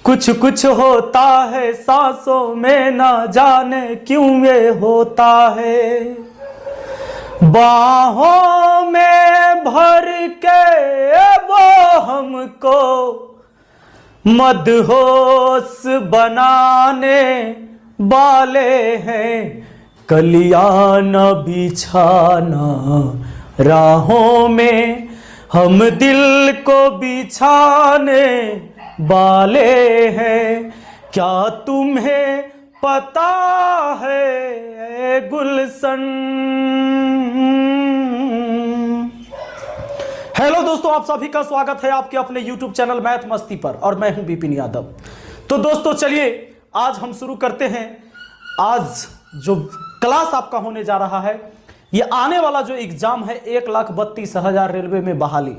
कुछ कुछ होता है सांसों में, ना जाने क्यों ये होता है। बाहों में भर के वो हमको मदहोश बनाने वाले हैं। कलियां न बिछाना राहों में, हम दिल को बिछाने वाले हैं। क्या तुम्हें पता है गुलशन। हेलो दोस्तों, आप सभी का स्वागत है आपके अपने YouTube चैनल मैथ मस्ती पर, और मैं हूं विपिन यादव। तो दोस्तों चलिए आज हम शुरू करते हैं। आज जो क्लास आपका होने जा रहा है, ये आने वाला जो एग्जाम है 1,32,000 रेलवे में बहाली,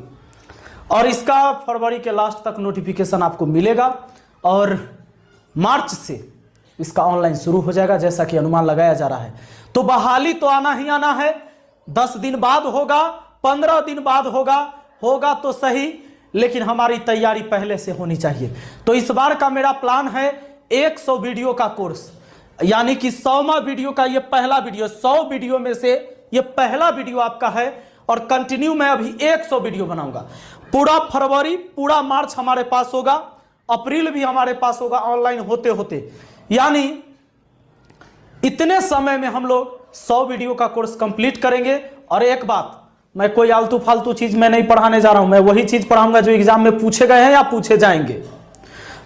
और इसका फरवरी के लास्ट तक नोटिफिकेशन आपको मिलेगा और मार्च से इसका ऑनलाइन शुरू हो जाएगा जैसा कि अनुमान लगाया जा रहा है। तो बहाली तो आना ही आना है। 10 दिन बाद होगा, 15 दिन बाद होगा तो सही, लेकिन हमारी तैयारी पहले से होनी चाहिए। तो इस बार का मेरा प्लान है 100 वीडियो का कोर्स, यानी कि 100वां वीडियो का ये पहला वीडियो। 100 वीडियो में से ये पहला वीडियो आपका है, और कंटिन्यू मैं अभी 100 वीडियो बनाऊंगा। पूरा फरवरी, पूरा मार्च हमारे पास होगा, अप्रैल भी हमारे पास होगा ऑनलाइन होते होते। यानी इतने समय में हम लोग 100 वीडियो का कोर्स कंप्लीट करेंगे। और एक बात, मैं कोई आलतू फालतू चीज मैं नहीं पढ़ाने जा रहा हूं। मैं वही चीज पढ़ाऊंगा जो एग्जाम में पूछे गए हैं या पूछे जाएंगे।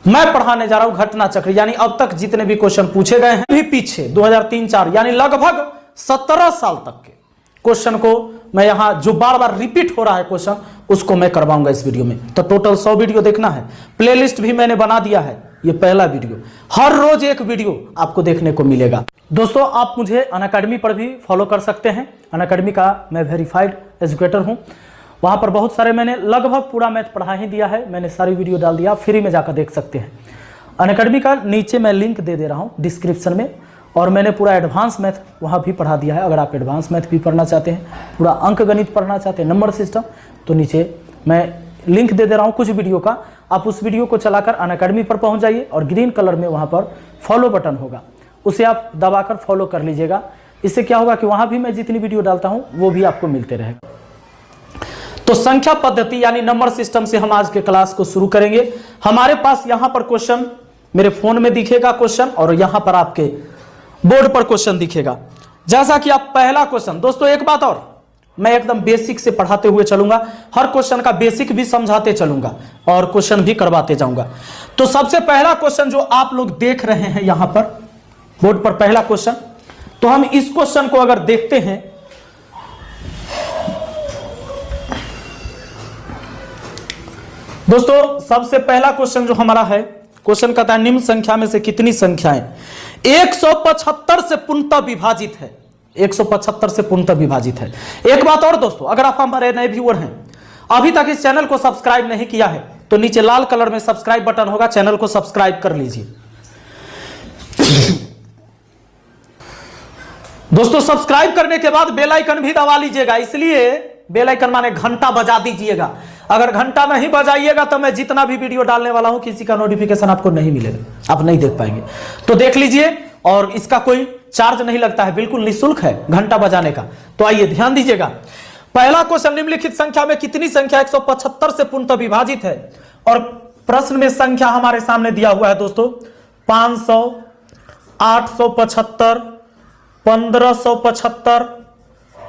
मैं पढ़ाने जा रहा हूं घटना चक्र, यानी अब तक जितने भी क्वेश्चन पूछे गए हैं, भी पीछे 2003-4 यानी लगभग 17 साल तक के क्वेश्चन को मैं यहां, जो बार बार रिपीट हो रहा है क्वेश्चन, उसको मैं करवाऊंगा इस वीडियो में। तो टोटल 100 वीडियो देखना है। प्लेलिस्ट भी मैंने बना दिया है, ये पहला वीडियो। हर रोज एक वीडियो आपको देखने को मिलेगा। दोस्तों आप मुझे अनअकैडमी पर भी फॉलो कर सकते हैं। अनअकैडमी का मैं वेरीफाइड एजुकेटर हूं। वहां पर बहुत सारे मैंने लगभग पूरा मैथ पढ़ा ही दिया है। मैंने सारी वीडियो डाल दिया, फ्री में जाकर देख सकते हैं। अनअकैडमी का नीचे मैं लिंक दे दे रहा हूं डिस्क्रिप्शन में, और मैंने पूरा एडवांस मैथ वहाँ भी पढ़ा दिया है। अगर आप एडवांस मैथ भी पढ़ना चाहते हैं, पूरा अंक गणित पढ़ना चाहते हैं, नंबर सिस्टम, तो नीचे मैं लिंक दे दे रहा हूँ कुछ वीडियो का। आप उस वीडियो को चलाकर अनअकैडमी पर पहुँच जाइए, और ग्रीन कलर में वहाँ पर फॉलो बटन होगा, उसे आप दबाकर फॉलो कर लीजिएगा। इससे क्या होगा कि वहाँ भी मैं जितनी वीडियो डालता हूँ वो भी आपको मिलते रहेगा। तो संख्या पद्धति यानी नंबर सिस्टम से हम आज के क्लास को शुरू करेंगे। हमारे पास यहाँ पर क्वेश्चन मेरे फोन में दिखेगा क्वेश्चन, और यहाँ पर आपके बोर्ड पर क्वेश्चन दिखेगा। जैसा कि आप पहला क्वेश्चन, दोस्तों एक बात और, मैं एकदम बेसिक से पढ़ाते हुए चलूंगा, हर क्वेश्चन का बेसिक भी समझाते चलूंगा और क्वेश्चन भी करवाते जाऊंगा। तो सबसे पहला क्वेश्चन जो आप लोग देख रहे हैं यहां पर बोर्ड पर, पहला क्वेश्चन, तो हम इस क्वेश्चन को अगर देखते हैं, दोस्तों सबसे पहला क्वेश्चन जो हमारा है, क्वेश्चन कहता है निम्न संख्या में से कितनी संख्याएं 175 से पूर्णतः विभाजित है। 175 से पूर्णतः विभाजित है। एक बात और दोस्तों, अगर आप हमारे नए व्यूअर हैं, अभी तक इस चैनल को सब्सक्राइब नहीं किया है, तो नीचे लाल कलर में सब्सक्राइब बटन होगा, चैनल को सब्सक्राइब कर लीजिए। दोस्तों सब्सक्राइब करने के बाद बेल आइकन भी दबा लीजिएगा, इसलिए बेल आइकन माने घंटा बजा दीजिएगा। अगर घंटा नहीं बजाइएगा तो मैं जितना भी वीडियो डालने वाला हूं किसी का नोटिफिकेशन आपको नहीं मिलेगा, आप नहीं देख पाएंगे। तो देख लीजिए, और इसका कोई चार्ज नहीं लगता है, बिल्कुल निःशुल्क है घंटा बजाने का। तो आइए ध्यान दीजिएगा। पहला क्वेश्चन, निम्नलिखित संख्या में कितनी संख्या 175 से पूर्णतः विभाजित है। और प्रश्न में संख्या हमारे सामने दिया हुआ है दोस्तों 500, 875, 1575,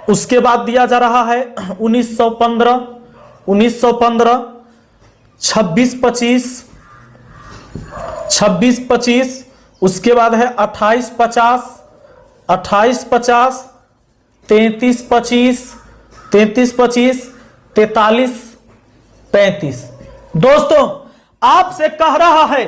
उसके बाद दिया जा रहा है 1915, 2625, 2625, उसके बाद है 2850, 2850, 3325, 3325, 4335। दोस्तों आपसे कह रहा है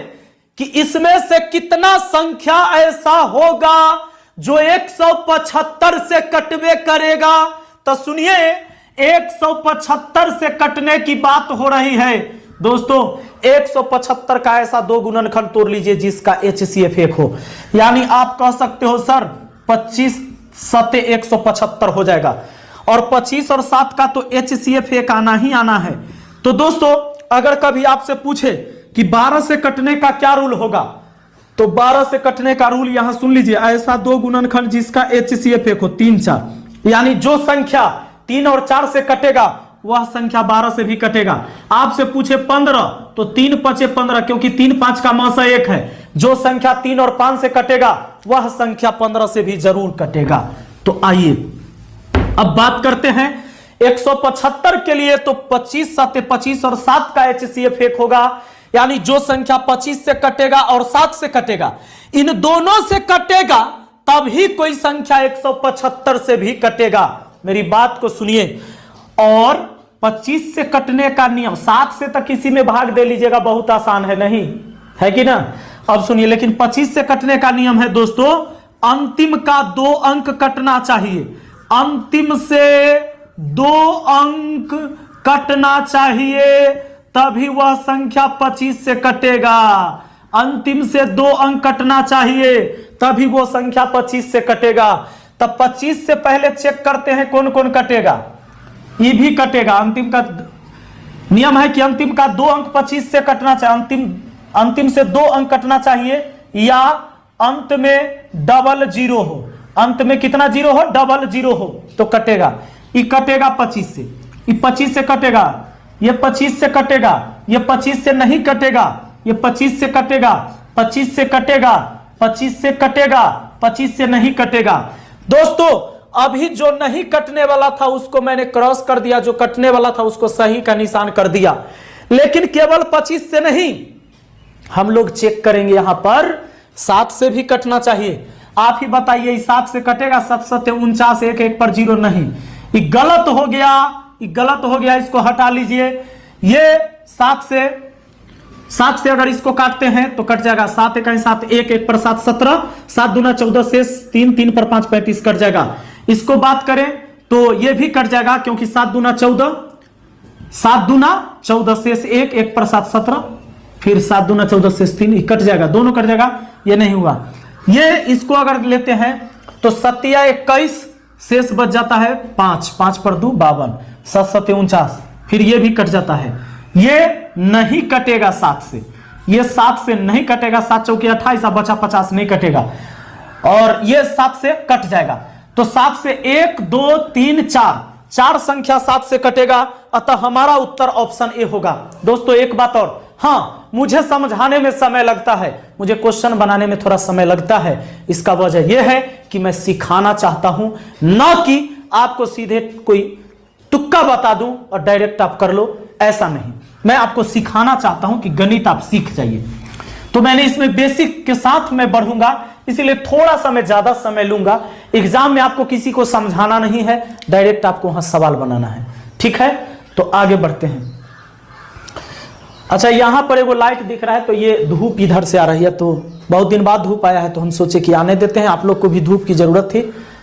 कि इसमें से कितना संख्या ऐसा होगा जो 175 से कटवे करेगा। तो सुनिए, 175 से कटने की बात हो रही है दोस्तों। 175 का ऐसा दो गुणनखंड तोड़ लीजिए जिसका HCF 1 हो, यानी आप कह सकते हो सर 25 सते 175 हो जाएगा, और 25 और 7 का तो HCF 1 आना ही आना है। तो दोस्तों अगर कभी आपसे पूछे कि 12 से कटने का क्या रूल होगा। तो 12 से कटने का रूल यहां सुन लीजिए, ऐसा दो गुणनखंड जिसका HCF 1 हो 3 4, यानी जो संख्या 3 और 4 से कटेगा वह संख्या 12 से भी कटेगा। आपसे पूछे 15 तो 3 5 15, क्योंकि 3 5 का मासा 1 है। जो संख्या 3 और 5 से कटेगा वह संख्या 15 से भी जरूर कटेगा। तो आइए अब बात करते हैं 175 के लिए। तो 25 7 25 और 7 का HCF 1 होगा, यानी जो संख्या 25 से कटेगा और 7 से कटेगा, इन दोनों से कटेगा तभी कोई संख्या 175 से भी कटेगा। मेरी बात को सुनिए। और 25 से कटने का नियम, 7 से तक किसी में भाग दे लीजिएगा, बहुत आसान है, नहीं है कि ना। अब सुनिए, लेकिन 25 से कटने का नियम है दोस्तों, अंतिम का 2 अंक कटना चाहिए। अंतिम से 2 अंक कटना चाहिए तभी वह संख्या 25 से कटेगा। अंतिम से 2 अंक कटना चाहिए तभी वो संख्या 25 से कटेगा। तब 25 से पहले चेक करते हैं कौन कौन कटेगा। ये भी कटेगा। अंतिम का नियम है कि अंतिम का 2 अंक 25 से कटना चाहिए। अंतिम से 2 अंक कटना चाहिए, या अंत में डबल जीरो हो। अंत में कितना जीरो हो? डबल जीरो हो तो कटेगा। ये कटेगा 25 से, ये 25 से कटेगा, ये 25 से कटेगा, ये 25 से नहीं कटेगा, ये 25 से कटेगा, 25 से कटेगा, 25 से कटेगा, 25 से नहीं कटेगा। दोस्तों अभी जो नहीं कटने वाला था उसको मैंने क्रॉस कर दिया, जो कटने वाला था उसको सही का निशान कर दिया। लेकिन केवल 25 से नहीं, हम लोग चेक करेंगे यहां पर 7 से भी कटना चाहिए। आप ही बताइए, 7 से कटेगा? 7 7 49, 1 1 पर 0 नहीं, ये गलत हो गया, ये गलत हो गया, इसको हटा लीजिए। ये 7 से अगर इसको काटते हैं तो कट जाएगा 7 1 7, 1 1 पर 7 17, 7 दूना 14 से 3 3 पर 5 35 कट जाएगा। इसको बात करें तो ये भी कट जाएगा, क्योंकि 7 दूना 14, 7 दूना 14 से 1 1 पर 7 17, फिर 7 दूना 14 से 3 कट जाएगा, दोनों कट जाएगा, ये नहीं हुआ। ये इसको अगर लेते हैं तो 7 21, शेष बच जाता है 5, 5 पर 2 52, 7 7 49, फिर ये भी कट जाता है। ये नहीं कटेगा 7 से, ये 7 से नहीं कटेगा। 7 चौके 28, अब बचा 50, नहीं कटेगा। और ये 7 से कट जाएगा। तो 7 से 1 2 3 4 संख्या 7 से कटेगा। अतः हमारा उत्तर ऑप्शन ए होगा। दोस्तों एक बात और, हाँ मुझे समझाने में समय लगता है, मुझे क्वेश्चन बनाने में थोड़ा समय लगता है। इसका वजह यह है कि मैं सिखाना चाहता हूं, ना कि आपको सीधे कोई तुक्का बता दूं और डायरेक्ट आप कर लो, ऐसा नहीं। मैं आपको सिखाना चाहता हूं कि गणित आप सीख जाइए। तो मैंने इसमें बेसिक के साथ मैं बढ़ूंगा, इसीलिए थोड़ा सा मैं ज्यादा समय लूंगा। एग्जाम में आपको किसी को समझाना नहीं है, डायरेक्ट आपको वहां सवाल बनाना है, ठीक है। तो आगे बढ़ते हैं। अच्छा, यहां पर एगो लाइट दिख रहा है, तो ये धूप इधर से आ रही है, तो बहुत दिन बाद धूप आया है, तो हम सोचे कि आने देते हैं। आप लोग को भी धूप की जरूरत थी,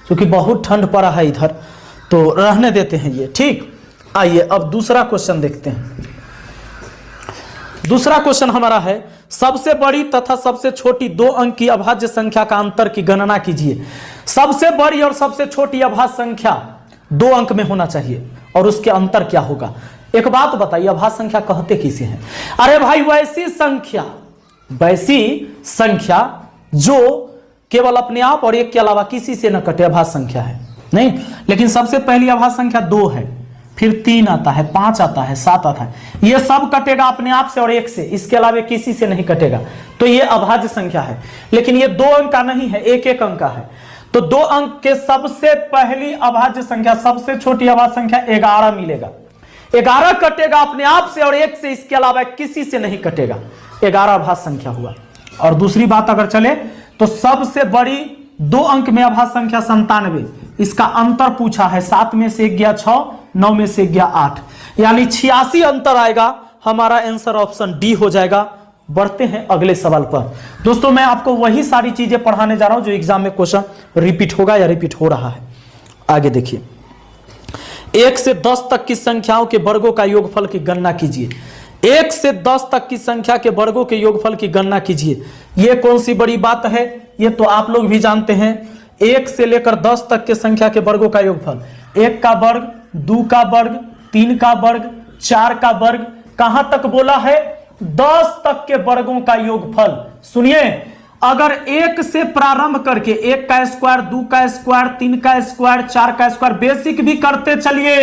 क्योंकि बहुत ठंड पड़ा है इधर, तो रहने देते हैं ये, ठीक। आइए अब दूसरा क्वेश्चन देखते हैं। दूसरा क्वेश्चन हमारा है, सबसे बड़ी तथा सबसे छोटी 2 अंक की अभाज्य संख्या का अंतर की गणना कीजिए। सबसे बड़ी और सबसे छोटी अभाज्य संख्या 2 अंक में होना चाहिए, और उसके अंतर क्या होगा। एक बात बताइए, अभाज्य संख्या कहते किसे हैं? अरे भाई वैसी संख्या जो केवल अपने आप और एक के अलावा किसी से न कटे, अभाज्य संख्या है। नहीं, लेकिन सबसे पहली अभाज्य संख्या 2 है, फिर 3 आता है, 5 आता है, 7 आता है, ये सब कटेगा अपने आप से और 1 से, इसके अलावा किसी से नहीं कटेगा। तो ये अभाज्य संख्या है। लेकिन ये 2 अंक का नहीं है, 1 1 अंक का है। तो 2 अंक के सबसे पहली अभाज्य संख्या, सबसे छोटी अभाज्य संख्या 11 मिलेगा। 11 कटेगा अपने आप से और 1 से, इसके अलावा किसी से नहीं कटेगा। 11 अभाज्य संख्या हुआ। और दूसरी बात अगर चले तो सबसे बड़ी 2 अंक में अभाज्य संख्या 97, इसका अंतर पूछा है। 7 में से 1 गया 6, 9 में से 1 गया 8, यानी 86 अंतर आएगा। हमारा आंसर ऑप्शन डी हो जाएगा। बढ़ते हैं अगले सवाल पर। दोस्तों मैं आपको वही सारी चीजें पढ़ाने जा रहा हूं जो एग्जाम में क्वेश्चन रिपीट होगा या रिपीट हो रहा है। आगे देखिए, 1 से 10 तक की संख्याओं के वर्गों का योगफल की गणना कीजिए। 1 से 10 तक की संख्या के वर्गों के योगफल की गणना कीजिए। यह कौन सी बड़ी बात है, ये तो आप लोग भी जानते हैं। 1 से लेकर 10 तक के संख्या के वर्गों का योगफल, 1 का वर्ग, 2 का वर्ग, 3 का वर्ग, 4 का वर्ग, कहां तक बोला है? 10 तक के वर्गों का योगफल। सुनिए, अगर 1 से प्रारंभ करके 1 का स्क्वायर, 2 का स्क्वायर, 3 का स्क्वायर, 4 का स्क्वायर, बेसिक भी करते चलिए,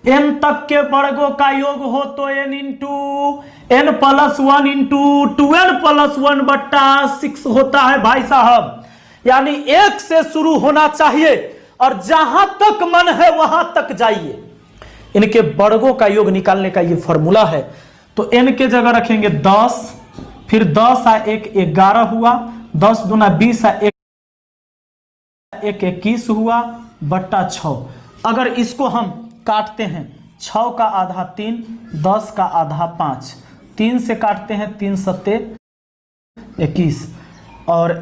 n तक के वर्गों का योग हो तो n into n plus 1 into 2n plus 1 बट्टा 6 होता है भाई साहब। यानी 1 से शुरू होना चाहिए और जहां तक मन है वहां तक जाइए। इनके वर्गों का योग निकालने का ये फॉर्मूला है। तो n के जगह रखेंगे 10, फिर 10 आ 1 11 हुआ, 10 दूना 20 आ 1 21 हुआ बट्टा 6। अगर इसको हम काटते हैं, 6 का आधा 3, 10 का आधा 5, 3 से काटते हैं 3 सत्ते 21 और